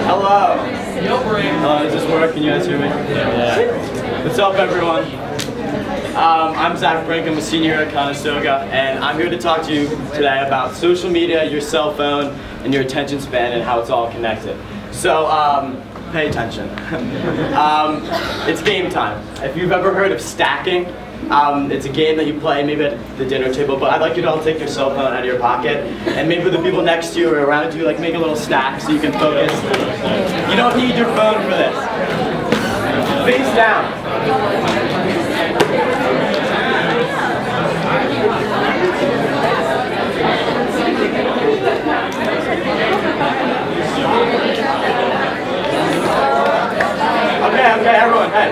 Hello. Hello, does this work? Can you guys hear me? Yeah. What's up, everyone? I'm Brink. I'm a senior at Conestoga, and I'm here to talk to you today about social media, your cell phone, and your attention span, and how it's all connected. So, pay attention. It's game time. If you've ever heard of stacking, it's a game that you play maybe at the dinner table, but I'd like you to all take your cell phone out of your pocket, and maybe the people next to you or around you, like, make a little stack so you can focus. You don't need your phone for this. Face down. Okay, everyone, hey.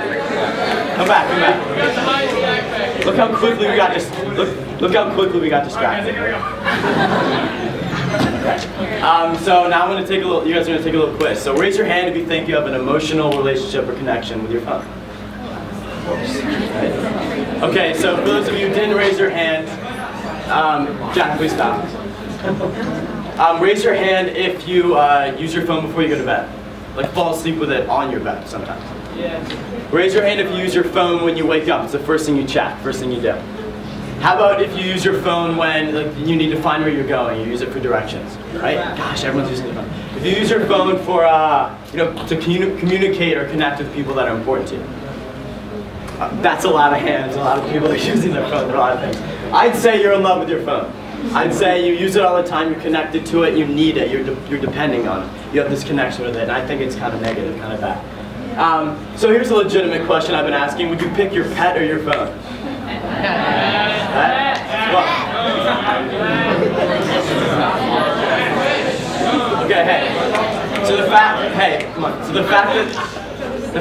Come back. Look how quickly we got look how quickly we got distracted. So now I'm going to take a little. You guys are going to take a little quiz. So raise your hand if you think you have an emotional relationship or connection with your phone. Okay, so for those of you who didn't raise your hand, Jack, please stop. Raise your hand if you use your phone before you go to bed. Like fall asleep with it on your bed sometimes. Yeah. Raise your hand if you use your phone when you wake up. It's the first thing you check, first thing you do. How about if you use your phone when you need to find where you're going? You use it for directions, right? Gosh, everyone's using their phone. If you use your phone for to communicate or connect with people that are important to you. That's a lot of hands. A lot of people are using their phone for a lot of things. I'd say you're in love with your phone. I'd say you use it all the time, you're connected to it, you need it, you're depending on it. You have this connection with it, and I think it's kind of negative, kind of bad. So here's a legitimate question I've been asking. Would you pick your pet or your phone? Okay, hey. So the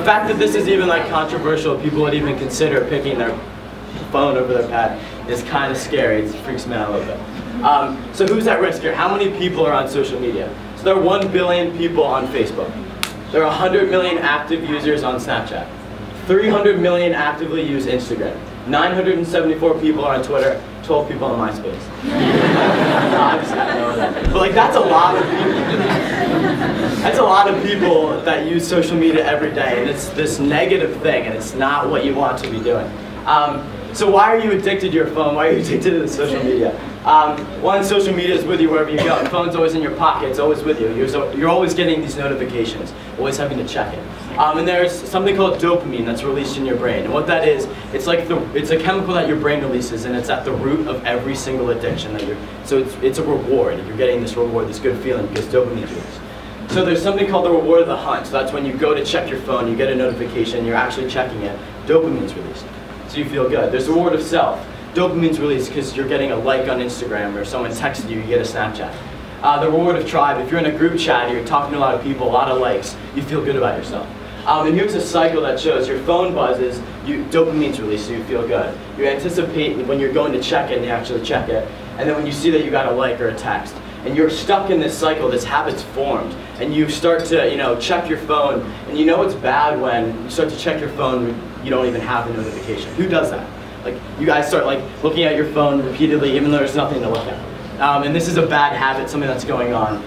fact that this is even like controversial, people would even consider picking their phone over their pet is kind of scary. It freaks me out a little bit. So who's at risk here? How many people are on social media? So there are 1 billion people on Facebook. There are 100 million active users on Snapchat. 300 million actively use Instagram. 974 people are on Twitter. 12 people on MySpace. But like that's a lot of people. That's a lot of people that use social media every day, and it's this negative thing, and it's not what you want to be doing. So why are you addicted to your phone? Why are you addicted to social media? One, social media is with you wherever you go. The phone's always in your pocket. It's always with you. You're always getting these notifications, always having to check it. And there's something called dopamine that's released in your brain. And what that is, it's a chemical that your brain releases, and it's at the root of every single addiction that so it's a reward. You're getting this reward, this good feeling, because dopamine's released. So there's something called the reward of the hunt. So that's when you go to check your phone, you get a notification, you're actually checking it, dopamine's released. So you feel good. There's the reward of self. Dopamine's released because you're getting a like on Instagram, or someone texted you, you get a Snapchat. The reward of tribe, if you're in a group chat, you're talking to a lot of people, a lot of likes, you feel good about yourself. And here's a cycle that shows your phone buzzes, dopamine's released, so you feel good. You anticipate when you're going to check it, and you actually check it, and then when you see that you got a like or a text, and you're stuck in this cycle, this habit's formed, and you start to check your phone, and you know it's bad when you start to check your phone when you don't even have the notification. Who does that? Like, you guys start looking at your phone repeatedly even though there's nothing to look at. And this is a bad habit, something that's going on.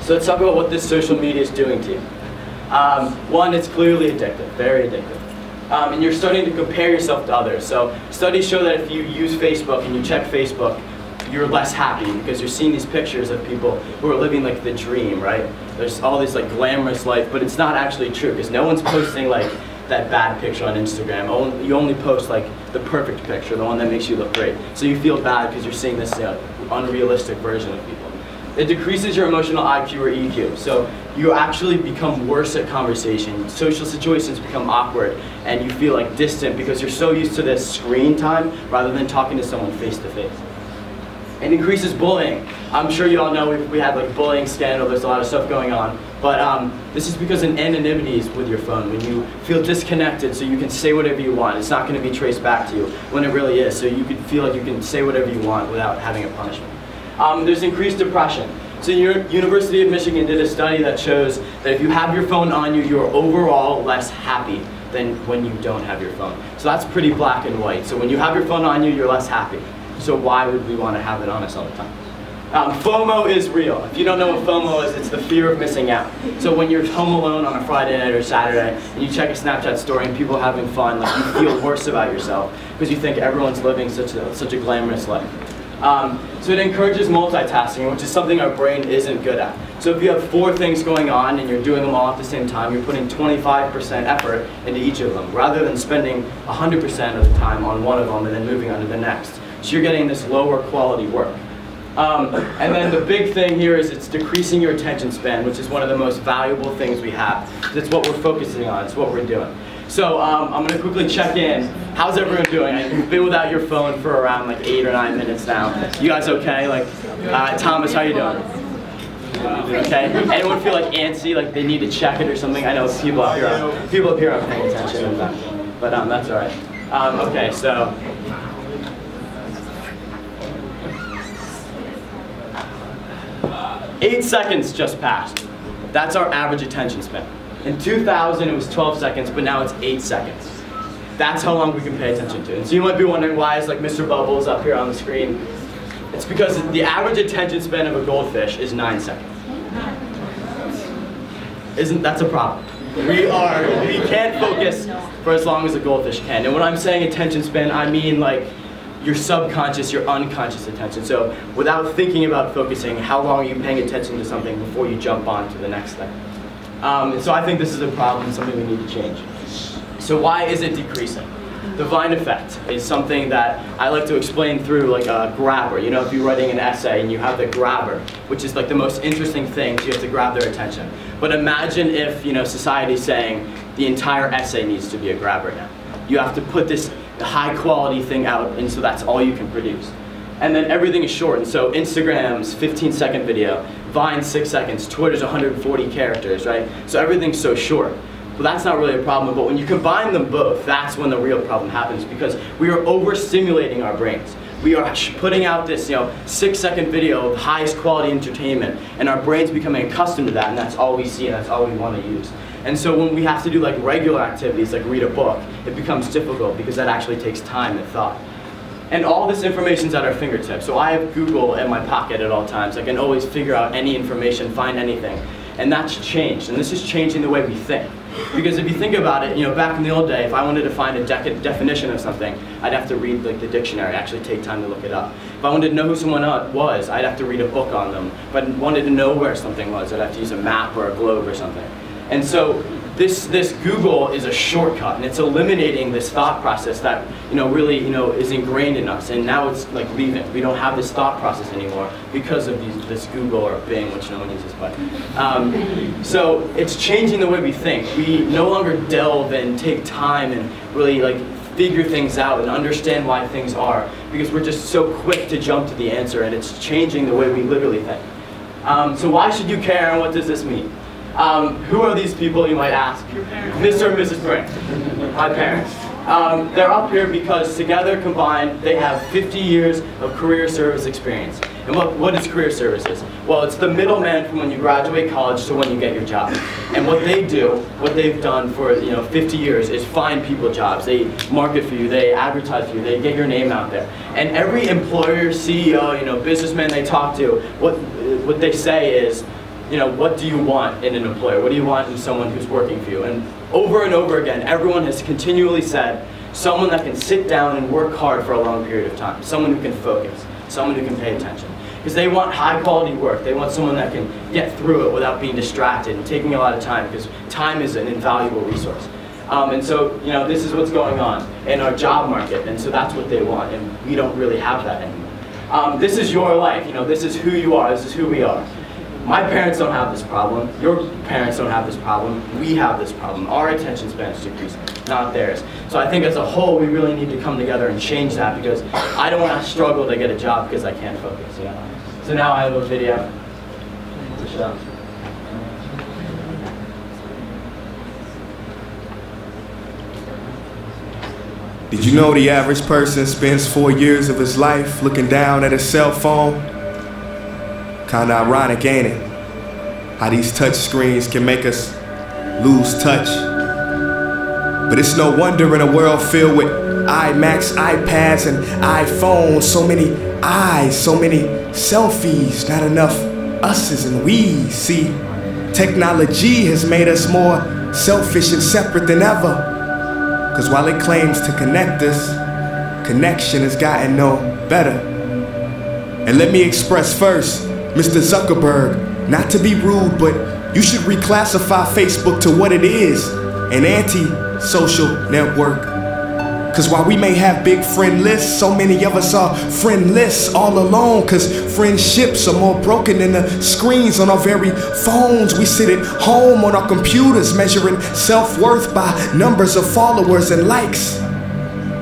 So let's talk about what this social media is doing to you. One, it's clearly addictive, very addictive. And you're starting to compare yourself to others. So studies show that if you use Facebook and you check Facebook, you're less happy because you're seeing these pictures of people who are living like the dream, right? There's all this like glamorous life, but it's not actually true because no one's posting like that bad picture on Instagram. You only post like the perfect picture, the one that makes you look great. So you feel bad because you're seeing this unrealistic version of people. It decreases your emotional IQ or EQ. So you actually become worse at conversation. Social situations become awkward and you feel like distant because you're so used to this screen time rather than talking to someone face to face. It increases bullying. I'm sure you all know we had like bullying scandal, there's a lot of stuff going on. But this is because of anonymity is with your phone. When you feel disconnected so you can say whatever you want. It's not going to be traced back to you when it really is. So you can feel like you can say whatever you want without having a punishment. There's increased depression. So University of Michigan did a study that shows that if you have your phone on you, you're overall less happy than when you don't have your phone. So that's pretty black and white. So when you have your phone on you, you're less happy. So why would we want to have it on us all the time? FOMO is real. If you don't know what FOMO is, it's the fear of missing out. So when you're home alone on a Friday night or Saturday, and you check a Snapchat story and people are having fun, like you feel worse about yourself because you think everyone's living such a glamorous life. So it encourages multitasking, which is something our brain isn't good at. So if you have 4 things going on and you're doing them all at the same time, you're putting 25% effort into each of them, rather than spending 100% of the time on one of them and then moving on to the next. So you're getting this lower quality work. And then the big thing here is it's decreasing your attention span, which is one of the most valuable things we have. It's what we're focusing on, it's what we're doing. So I'm going to quickly check in. How's everyone doing? You've been without your phone for around like 8 or 9 minutes now. You guys okay? Thomas, how you doing? Okay. Anyone feel like antsy, like they need to check it or something? I know people up here aren't paying attention, but that's all right. Okay, so. Eight seconds just passed. That's our average attention span. In 2000, it was 12 seconds, but now it's 8 seconds. That's how long we can pay attention to. And so you might be wondering why is like Mr. Bubbles up here on the screen. It's because the average attention span of a goldfish is 9 seconds. That's a problem. We can't focus for as long as a goldfish can. And when I'm saying attention span, I mean like your subconscious, your unconscious attention. So without thinking about focusing, how long are you paying attention to something before you jump on to the next thing? So I think this is a problem, something we need to change. So why is it decreasing? The Vine effect is something that I like to explain through like a grabber. You know, if you're writing an essay and you have the grabber, which is like the most interesting thing, so you have to grab their attention. But imagine if, you know, society's saying the entire essay needs to be a grabber now. You have to put this high quality thing out, and so that's all you can produce. And then everything is shortened. So Instagram's 15-second video, Vine's 6 seconds, Twitter's 140 characters, right? So everything's so short. Well, that's not really a problem, but when you combine them both, that's when the real problem happens, because we are overstimulating our brains. We are putting out this, 6-second video of highest quality entertainment, and our brain's becoming accustomed to that, and that's all we see, and that's all we want to use. And so when we have to do like regular activities, like read a book, it becomes difficult because that actually takes time and thought. And all this information's at our fingertips. So I have Google in my pocket at all times. I can always figure out any information, find anything. And that's changed, and this is changing the way we think. Because if you think about it, back in the old day, if I wanted to find a definition of something, I'd have to read like the dictionary, actually take time to look it up. If I wanted to know who someone was, I'd have to read a book on them. If I wanted to know where something was, I'd have to use a map or a globe or something. And so this Google is a shortcut, and it's eliminating this thought process that really is ingrained in us, and now it's like leaving. We don't have this thought process anymore because of this Google or Bing, which no one uses. But so it's changing the way we think. We no longer delve and take time and really like figure things out and understand why things are, because we're just so quick to jump to the answer, and it's changing the way we literally think. So why should you care, and what does this mean? Who are these people, you might ask? Mr. and Mrs. Brink, my parents. They're up here because together combined, they have 50 years of career service experience. And what is career services? Well, it's the middleman from when you graduate college to when you get your job. And what they do, what they've done for 50 years is find people jobs. They market for you, they advertise for you, they get your name out there. And every employer, CEO, businessman they talk to, what they say is, what do you want in an employer? What do you want in someone who's working for you? And over again, everyone has continually said, someone that can sit down and work hard for a long period of time. Someone who can focus. Someone who can pay attention. Because they want high quality work. They want someone that can get through it without being distracted and taking a lot of time, because time is an invaluable resource. And so, this is what's going on in our job market, and so that's what they want, and we don't really have that anymore. This is your life, this is who you are, this is who we are. My parents don't have this problem. Your parents don't have this problem. We have this problem. Our attention span is decreasing, not theirs. So I think as a whole, we really need to come together and change that, because I don't want to struggle to get a job because I can't focus. So now I have a video to show. Did you know the average person spends 4 years of his life looking down at his cell phone? Kinda ironic, ain't it? How these touch screens can make us lose touch. But it's no wonder in a world filled with iMacs, iPads, and iPhones. So many eyes, so many selfies, not enough us's and we's. See, technology has made us more selfish and separate than ever. Cause while it claims to connect us, connection has gotten no better. And let me express first, Mr. Zuckerberg, not to be rude, but you should reclassify Facebook to what it is, an anti-social network. Cause while we may have big friend lists, so many of us are friendless all alone. Cause friendships are more broken than the screens on our very phones. We sit at home on our computers measuring self-worth by numbers of followers and likes.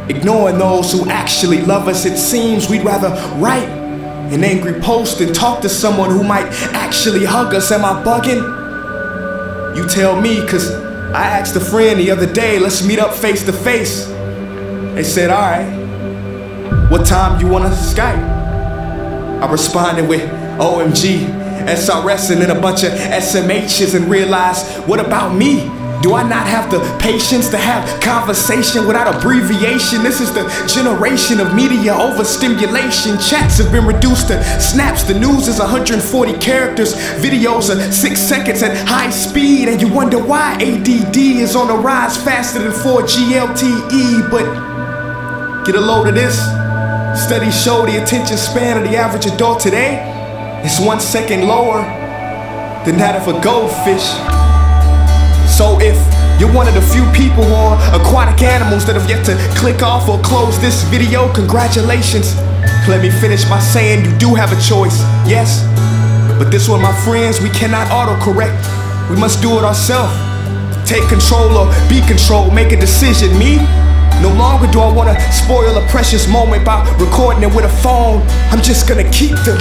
Ignoring those who actually love us, it seems we'd rather write an angry post and talk to someone who might actually hug us. Am I bugging? You tell me, cause I asked a friend the other day, let's meet up face to face. They said, alright, what time you wanna Skype? I responded with OMG, SRS, and then a bunch of SMHs and realized, what about me? Do I not have the patience to have conversation without abbreviation? This is the generation of media overstimulation. Chats have been reduced to snaps. The news is 140 characters. Videos are 6 seconds at high speed. And you wonder why ADD is on the rise faster than 4G LTE. But get a load of this. Studies show the attention span of the average adult today is 1 second lower than that of a goldfish. So if you're one of the few people or aquatic animals that have yet to click off or close this video, congratulations. Let me finish by saying you do have a choice, yes. But this one, my friends, we cannot autocorrect. We must do it ourselves. Take control or be controlled, make a decision. Me? No longer do I want to spoil a precious moment by recording it with a phone. I'm just gonna keep them.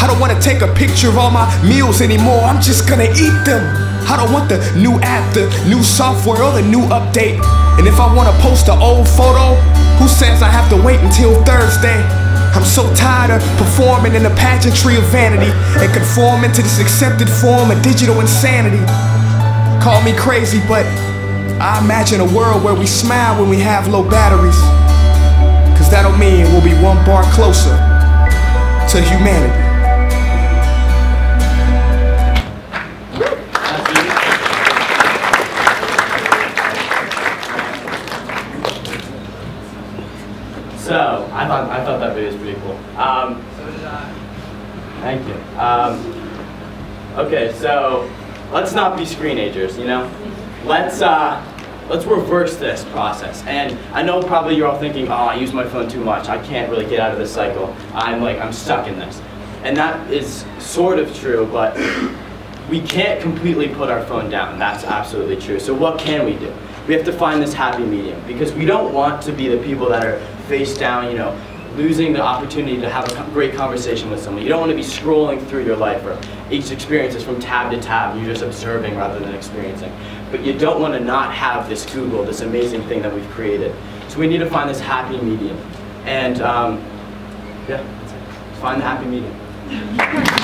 I don't want to take a picture of all my meals anymore. I'm just gonna eat them. I don't want the new app, the new software, or the new update. And if I want to post an old photo, who says I have to wait until Thursday? I'm so tired of performing in the pageantry of vanity and conforming to this accepted form of digital insanity. Call me crazy, but I imagine a world where we smile when we have low batteries. Cause that'll mean we'll be one bar closer to humanity. So, I thought that video was pretty cool. So did I. Thank you. Okay, so let's not be screenagers, you know? Let's reverse this process. And I know probably you're all thinking, oh, I use my phone too much. I can't really get out of this cycle. I'm stuck in this. And that is sort of true, but we can't completely put our phone down. That's absolutely true. So what can we do? We have to find this happy medium because we don't want to be the people that are face down, you know, losing the opportunity to have a great conversation with someone. You don't want to be scrolling through your life or each experience is from tab to tab. You're just observing rather than experiencing. But you don't want to not have this Google, this amazing thing that we've created. So we need to find this happy medium. And yeah, that's it. Find the happy medium.